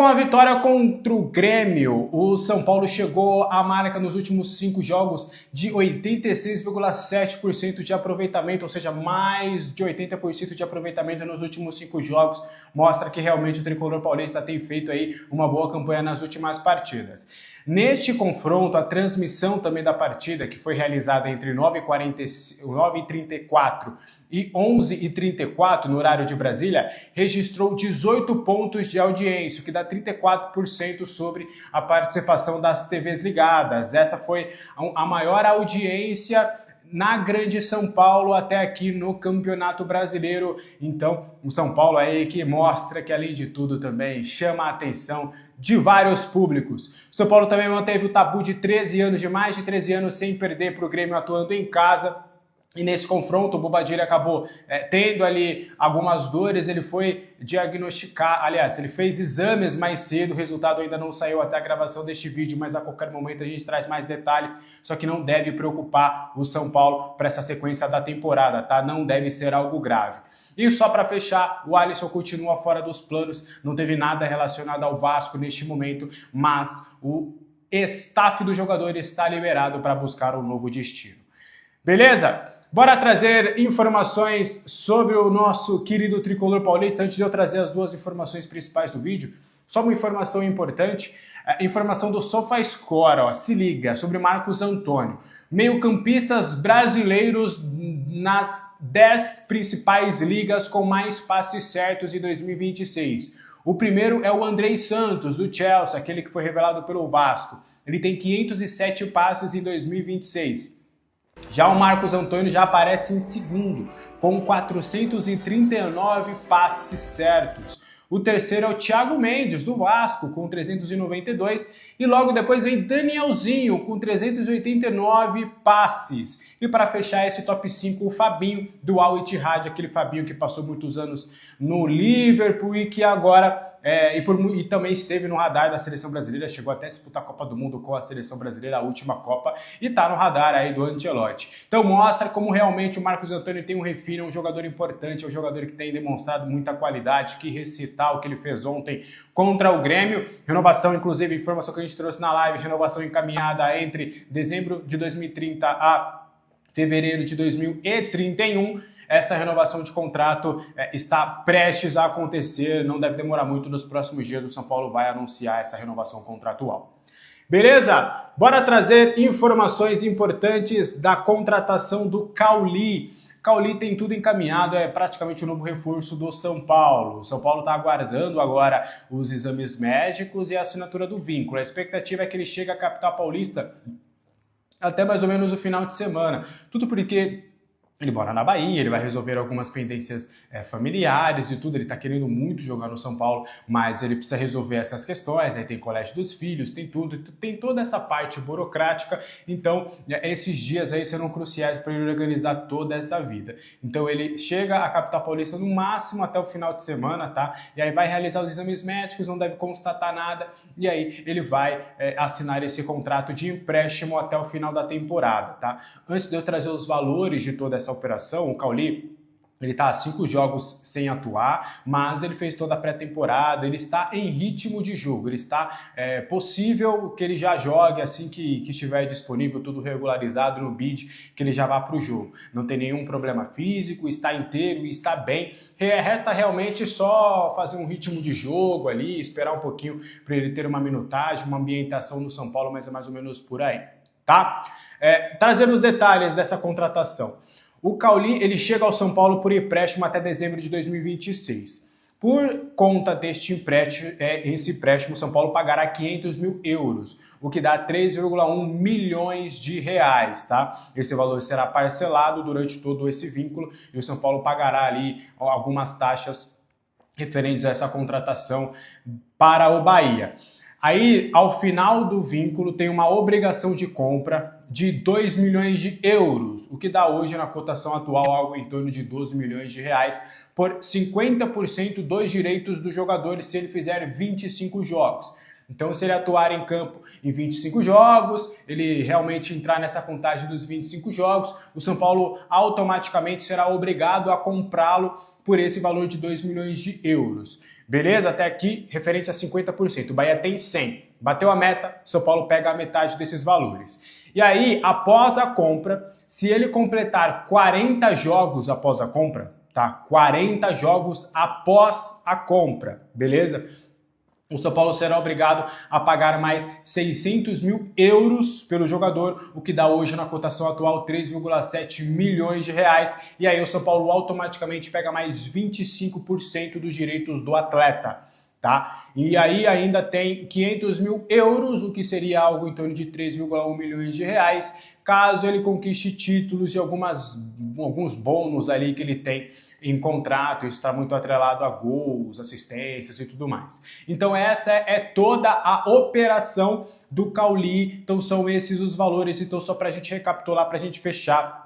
Com a vitória contra o Grêmio, o São Paulo chegou à marca nos últimos 5 jogos de 86,7% de aproveitamento, ou seja, mais de 80% de aproveitamento nos últimos 5 jogos. Mostra que realmente o tricolor paulista tem feito aí uma boa campanha nas últimas partidas. Neste confronto, a transmissão também da partida, que foi realizada entre 9h34 e 11h34 no horário de Brasília, registrou 18 pontos de audiência, o que dá 34% sobre a participação das TVs ligadas. Essa foi a maior audiência na Grande São Paulo até aqui no Campeonato Brasileiro. Então, o São Paulo aí que mostra que, além de tudo, também chama a atenção de vários públicos. O São Paulo também manteve o tabu de 13 anos, de mais de 13 anos sem perder para o Grêmio atuando em casa. E nesse confronto, o Bobadilla acabou tendo ali algumas dores, ele foi diagnosticar, aliás, ele fez exames mais cedo, o resultado ainda não saiu até a gravação deste vídeo, mas a qualquer momento a gente traz mais detalhes, só que não deve preocupar o São Paulo para essa sequência da temporada, tá? Não deve ser algo grave. E só para fechar, o Alisson continua fora dos planos, não teve nada relacionado ao Vasco neste momento, mas o staff do jogador está liberado para buscar um novo destino. Beleza? Bora trazer informações sobre o nosso querido tricolor paulista. Antes de eu trazer as duas informações principais do vídeo, só uma informação importante, informação do SofaScore, ó, se liga, sobre Marcos Antônio. Meio-campistas brasileiros nas 10 principais ligas com mais passes certos em 2026. O primeiro é o Andrei Santos, do Chelsea, aquele que foi revelado pelo Vasco. Ele tem 507 passes em 2026. Já o Marcos Antônio já aparece em segundo, com 439 passes certos. O terceiro é o Thiago Mendes, do Vasco, com 392. E logo depois vem Danielzinho, com 389 passes. E para fechar esse top 5, o Fabinho, do Al Ittihad, aquele Fabinho que passou muitos anos no Liverpool e que agora e também esteve no radar da seleção brasileira, chegou até a disputar a Copa do Mundo com a seleção brasileira, a última Copa, e está no radar aí do Ancelotti. Então mostra como realmente o Marcos Antônio tem um refino, é um jogador importante, é um jogador que tem demonstrado muita qualidade, que recitar o que ele fez ontem contra o Grêmio. Renovação, inclusive, informação que a gente trouxe na live, renovação encaminhada entre dezembro de 2030 a fevereiro de 2031. Essa renovação de contrato está prestes a acontecer, não deve demorar muito, nos próximos dias o São Paulo vai anunciar essa renovação contratual. Beleza? Bora trazer informações importantes da contratação do Cauli. Cauli tem tudo encaminhado, é praticamente o novo reforço do São Paulo. O São Paulo está aguardando agora os exames médicos e a assinatura do vínculo. A expectativa é que ele chegue à capital paulista até mais ou menos o final de semana. Tudo porque ele mora na Bahia, ele vai resolver algumas pendências familiares e tudo, ele tá querendo muito jogar no São Paulo, mas ele precisa resolver essas questões, aí tem colégio dos filhos, tem tudo, tem toda essa parte burocrática, então esses dias aí serão cruciais para ele organizar toda essa vida. Então ele chega à capital paulista no máximo até o final de semana, tá? E aí vai realizar os exames médicos, não deve constatar nada, e aí ele vai assinar esse contrato de empréstimo até o final da temporada, tá? Antes de eu trazer os valores de toda essa operação, o Cauli, ele está há 5 jogos sem atuar, mas ele fez toda a pré-temporada, ele está em ritmo de jogo, ele está possível que ele já jogue assim que estiver disponível, tudo regularizado no bid, que ele já vá para o jogo. Não tem nenhum problema físico, está inteiro, está bem. Resta realmente só fazer um ritmo de jogo ali, esperar um pouquinho para ele ter uma minutagem, uma ambientação no São Paulo, mas é mais ou menos por aí, tá? Trazendo os detalhes dessa contratação. O Cauli, ele chega ao São Paulo por empréstimo até dezembro de 2026. Por conta deste empréstimo, esse empréstimo, o São Paulo pagará 500 mil euros, o que dá 3,1 milhões de reais, tá? Esse valor será parcelado durante todo esse vínculo e o São Paulo pagará ali algumas taxas referentes a essa contratação para o Bahia. Aí, ao final do vínculo, tem uma obrigação de compra de 2 milhões de euros, o que dá hoje, na cotação atual, algo em torno de 12 milhões de reais, por 50% dos direitos do jogador se ele fizer 25 jogos. Então, se ele atuar em campo em 25 jogos, ele realmente entrar nessa contagem dos 25 jogos, o São Paulo automaticamente será obrigado a comprá-lo por esse valor de 2 milhões de euros. Beleza? Até aqui, referente a 50%. O Bahia tem 100. Bateu a meta, São Paulo pega a metade desses valores. E aí, após a compra, se ele completar 40 jogos após a compra, tá? 40 jogos após a compra, beleza? O São Paulo será obrigado a pagar mais 600 mil euros pelo jogador, o que dá hoje na cotação atual 3,7 milhões de reais. E aí o São Paulo automaticamente pega mais 25% dos direitos do atleta, tá? E aí ainda tem 500 mil euros, o que seria algo em torno de 3,1 milhões de reais, caso ele conquiste títulos e alguns bônus ali que ele tem em contrato. Isso está muito atrelado a gols, assistências e tudo mais. Então essa é toda a operação do Cauli. Então são esses os valores. Então só para a gente recapitular, para a gente fechar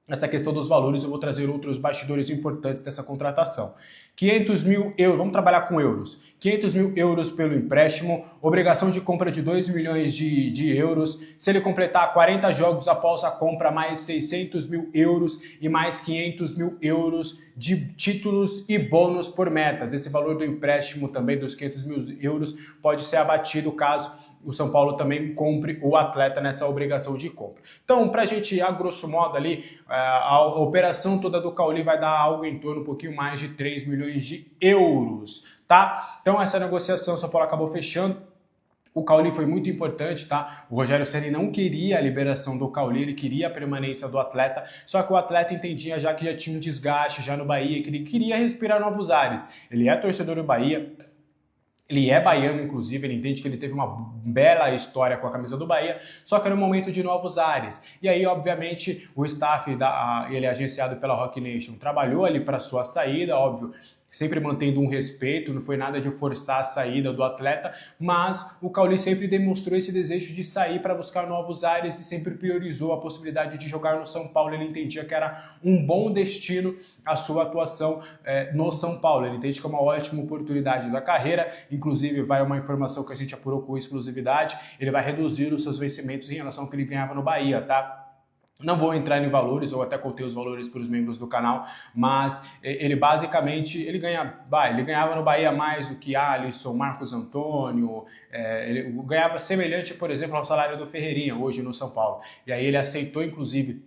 essa questão dos valores, eu vou trazer outros bastidores importantes dessa contratação. 500 mil euros, vamos trabalhar com euros. 500 mil euros pelo empréstimo, obrigação de compra de 2 milhões de euros. Se ele completar 40 jogos após a compra, mais 600 mil euros e mais 500 mil euros de títulos e bônus por metas. Esse valor do empréstimo também dos 500 mil euros pode ser abatido caso o São Paulo também compre o atleta nessa obrigação de compra. Então, para a gente, a grosso modo ali, a operação toda do Cauli vai dar algo em torno um pouquinho mais de 3 milhões de euros, tá? Então, essa negociação o São Paulo acabou fechando. O Cauli foi muito importante, tá? O Rogério Ceni não queria a liberação do Cauli, ele queria a permanência do atleta, só que o atleta entendia já que já tinha um desgaste já no Bahia, que ele queria respirar novos ares. Ele é torcedor do Bahia, ele é baiano, inclusive, ele entende que ele teve uma bela história com a camisa do Bahia, só que era um momento de novos ares. E aí, obviamente, o staff, ele é agenciado pela Rock Nation, trabalhou ali para sua saída, óbvio, sempre mantendo um respeito, não foi nada de forçar a saída do atleta, mas o Cauli sempre demonstrou esse desejo de sair para buscar novos ares e sempre priorizou a possibilidade de jogar no São Paulo. Ele entendia que era um bom destino a sua atuação no São Paulo. Ele entende que é uma ótima oportunidade da carreira, inclusive vai uma informação que a gente apurou com exclusividade, ele vai reduzir os seus vencimentos em relação ao que ele ganhava no Bahia, tá? Não vou entrar em valores, ou até contei os valores para os membros do canal, mas ele basicamente, ele ganhava no Bahia mais do que Alisson, Marcos Antônio, ele ganhava semelhante, por exemplo, ao salário do Ferreirinha, hoje no São Paulo. E aí ele aceitou, inclusive,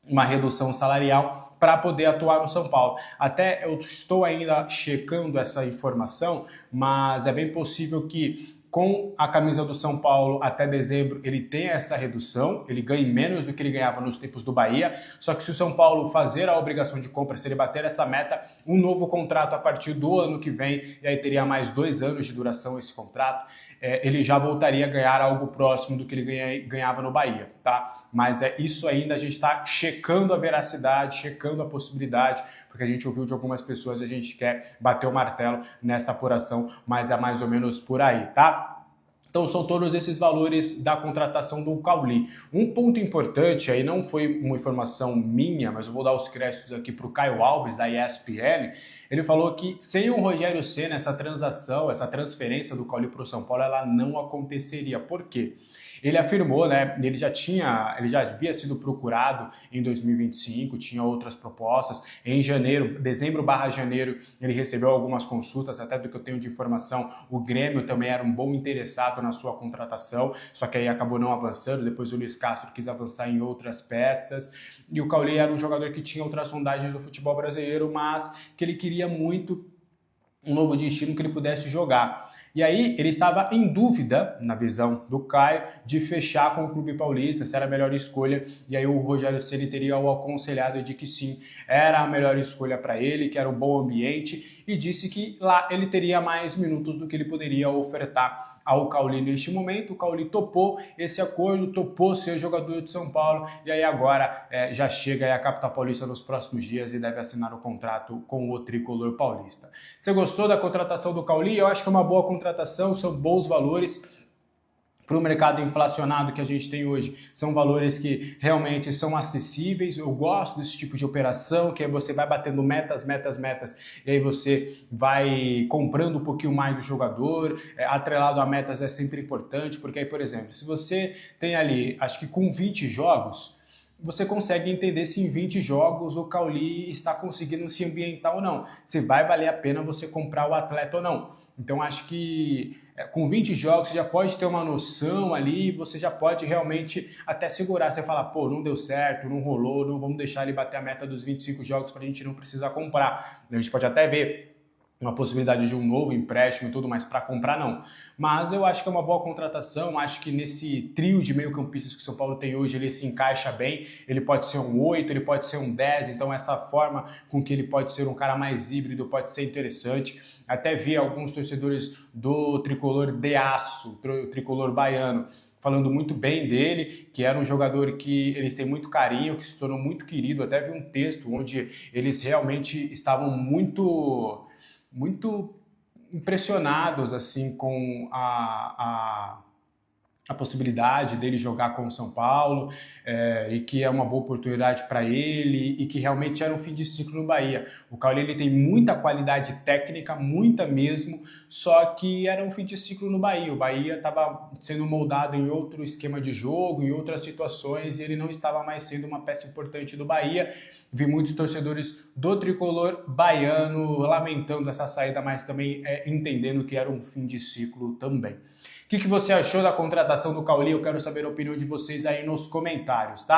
uma redução salarial para poder atuar no São Paulo. Até eu estou ainda checando essa informação, mas é bem possível que com a camisa do São Paulo até dezembro ele tem essa redução, ele ganha menos do que ele ganhava nos tempos do Bahia, só que se o São Paulo fazer a obrigação de compra, se ele bater essa meta, um novo contrato a partir do ano que vem, e aí teria mais 2 anos de duração esse contrato, ele já voltaria a ganhar algo próximo do que ele ganhava no Bahia, tá? Mas isso ainda a gente está checando a veracidade, checando a possibilidade, porque a gente ouviu de algumas pessoas, a gente quer bater o martelo nessa apuração, mas é mais ou menos por aí, tá? Então são todos esses valores da contratação do Cauli. Um ponto importante, aí não foi uma informação minha, mas eu vou dar os créditos aqui para o Caio Alves, da ESPN, ele falou que sem o Rogério Ceni, essa transação, essa transferência do Cauli para o São Paulo, ela não aconteceria. Por quê? Ele afirmou, né, ele já havia sido procurado em 2025, tinha outras propostas. Em janeiro, dezembro/janeiro, ele recebeu algumas consultas, até do que eu tenho de informação, o Grêmio também era um bom interessado na sua contratação, só que aí acabou não avançando, depois o Luiz Castro quis avançar em outras peças, e o Cauli era um jogador que tinha outras sondagens do futebol brasileiro, mas que ele queria muito um novo destino que ele pudesse jogar. E aí ele estava em dúvida, na visão do Caio, de fechar com o Clube Paulista, se era a melhor escolha, e aí o Rogério Ceni teria o aconselhado de que sim, era a melhor escolha para ele, que era um bom ambiente, e disse que lá ele teria mais minutos do que ele poderia ofertar ao Cauli neste momento. O Cauli topou esse acordo, topou ser jogador de São Paulo, e aí agora já chega a capital paulista nos próximos dias e deve assinar o contrato com o tricolor paulista. Você gostou da contratação do Cauli? Eu acho que é uma boa contratação, são bons valores para o mercado inflacionado que a gente tem hoje. São valores que realmente são acessíveis. Eu gosto desse tipo de operação, que aí você vai batendo metas, e aí você vai comprando um pouquinho mais do jogador. Atrelado a metas é sempre importante, porque aí, por exemplo, se você tem ali, acho que com 20 jogos, você consegue entender se em 20 jogos o Cauli está conseguindo se ambientar ou não, se vai valer a pena você comprar o atleta ou não. Então acho que com 20 jogos você já pode ter uma noção ali, você já pode realmente até segurar, você fala, pô, não deu certo, não rolou, não vamos deixar ele bater a meta dos 25 jogos para a gente não precisar comprar. A gente pode até ver uma possibilidade de um novo empréstimo e tudo mais, para comprar não. Mas eu acho que é uma boa contratação, acho que nesse trio de meio-campistas que o São Paulo tem hoje, ele se encaixa bem, ele pode ser um 8, ele pode ser um 10, então essa forma com que ele pode ser um cara mais híbrido pode ser interessante. Até vi alguns torcedores do tricolor de aço, tricolor baiano, falando muito bem dele, que era um jogador que eles têm muito carinho, que se tornou muito querido. Até vi um texto onde eles realmente estavam muito impressionados assim com a possibilidade dele jogar com o São Paulo, e que é uma boa oportunidade para ele e que realmente era um fim de ciclo no Bahia. O Cauli ele tem muita qualidade técnica, muita mesmo, só que era um fim de ciclo no Bahia. O Bahia estava sendo moldado em outro esquema de jogo, em outras situações, e ele não estava mais sendo uma peça importante do Bahia. Vi muitos torcedores do tricolor baiano lamentando essa saída, mas também entendendo que era um fim de ciclo também. O que você achou da contratação do Cauli? Eu quero saber a opinião de vocês aí nos comentários, tá?